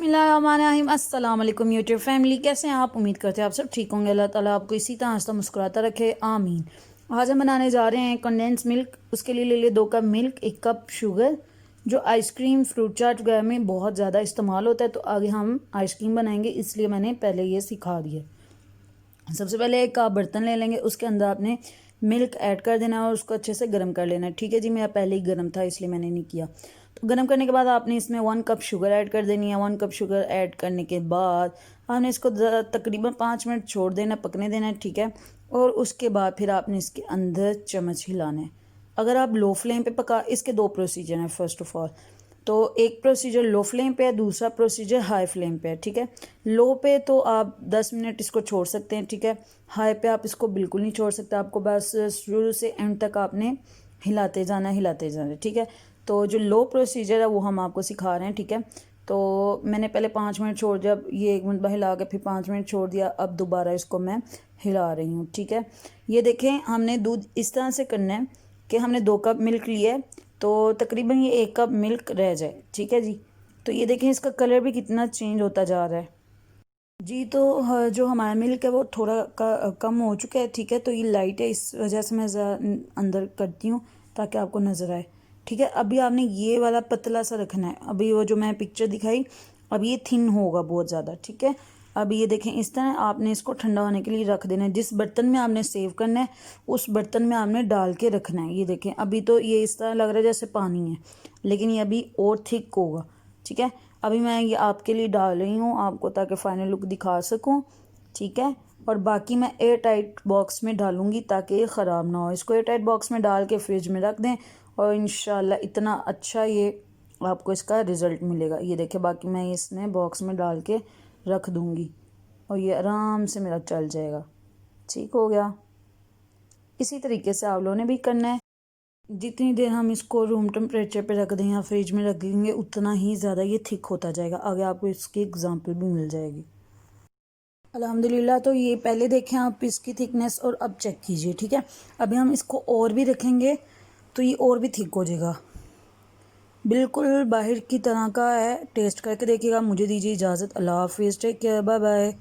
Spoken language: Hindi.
बिस्मिल्लाहिर्रहमानिर्रहीम। अस्सलाम वालेकुम यूट्यूब फैमिली, कैसे हैं आप? उम्मीद करते हैं आप सब ठीक होंगे। अल्लाह ताला आपको इसी तरह हंसता मुस्कुराता रखे, आमीन। आज हम बनाने जा रहे हैं कंडेंस मिल्क। उसके लिए ले लिए 2 कप मिल्क, 1 कप शुगर, जो आइसक्रीम फ्रूट चाट वगैरह में बहुत ज़्यादा इस्तेमाल होता है। तो आगे हम आइसक्रीम बनाएंगे, इसलिए मैंने पहले ये सिखा दिया। सबसे पहले एक आप बर्तन ले लेंगे, उसके अंदर आपने मिल्क ऐड कर देना है और उसको अच्छे से गर्म कर लेना है। ठीक है जी, मेरा पहले ही गर्म था इसलिए मैंने नहीं किया। तो गर्म करने के बाद आपने इसमें 1 कप शुगर ऐड कर देनी है। 1 कप शुगर ऐड करने के बाद आपने इसको तकरीबन 5 मिनट छोड़ देना, पकने देना है। ठीक है, और उसके बाद फिर आपने इसके अंदर चम्मच हिलाना है। अगर आप लो फ्लेम पे पका, इसके 2 प्रोसीजर हैं। फर्स्ट ऑफ ऑल तो एक प्रोसीजर लो फ्लेम पे है, दूसरा प्रोसीजर हाई फ्लेम पे है। ठीक है, लो पे तो आप 10 मिनट इसको छोड़ सकते हैं। ठीक है, हाई पे आप इसको बिल्कुल नहीं छोड़ सकते, आपको बस शुरू से एंड तक आपने हिलाते जाना, हिलाते जाना। ठीक है, तो जो लो प्रोसीजर है वो हम आपको सिखा रहे हैं। ठीक है, तो मैंने पहले 5 मिनट छोड़ दिया, ये 1 मिनट हिला के फिर 5 मिनट छोड़ दिया, अब दोबारा इसको मैं हिला रही हूँ। ठीक है, ये देखें, हमने दूध इस तरह से करना है कि हमने 2 कप मिल्क लिया है, तो तकरीबन ये 1 कप मिल्क रह जाए। ठीक है जी, तो ये देखें इसका कलर भी कितना चेंज होता जा रहा है जी। तो जो हमारा मिल्क है वो थोड़ा कम हो चुका है। ठीक है, तो ये लाइट है, इस वजह से मैं अंदर करती हूँ ताकि आपको नज़र आए। ठीक है, अभी आपने ये वाला पतला सा रखना है। अभी वो जो मैं पिक्चर दिखाई, अब ये थिन होगा बहुत ज़्यादा। ठीक है, अब ये देखें, इस तरह आपने इसको ठंडा होने के लिए रख देना है। जिस बर्तन में आपने सेव करना है उस बर्तन में आपने डाल के रखना है। ये देखें, अभी तो ये इस तरह लग रहा है जैसे पानी है, लेकिन ये अभी और थिक होगा। ठीक है, अभी मैं ये आपके लिए डाल रही हूँ आपको, ताकि फाइनल लुक दिखा सकूँ। ठीक है, और बाकी मैं एयर टाइट बॉक्स में डालूँगी ताकि ये ख़राब ना हो। इसको एयर टाइट बॉक्स में डाल के फ्रिज में रख दें और इंशाल्लाह इतना अच्छा ये आपको इसका रिज़ल्ट मिलेगा। ये देखिए, बाकी मैं इसमें बॉक्स में डाल के रख दूँगी और ये आराम से मेरा चल जाएगा। ठीक हो गया। इसी तरीके से आप लोगों ने भी करना है। जितनी देर हम इसको रूम टेम्परेचर पे रख दें या फ्रिज में रख देंगे, उतना ही ज़्यादा ये थिक होता जाएगा। आगे आपको इसकी एग्जांपल भी मिल जाएगी अल्हम्दुलिल्लाह। तो ये पहले देखें आप इसकी थिकनेस, और अब चेक कीजिए। ठीक है, अभी हम इसको और भी रखेंगे तो ये और भी थिक हो जाएगा। बिल्कुल बाहर की तरह का है। टेस्ट करके देखिएगा। मुझे दीजिए इजाज़त। अल्लाह हाफिज़, टेक केयर, बाय बाय।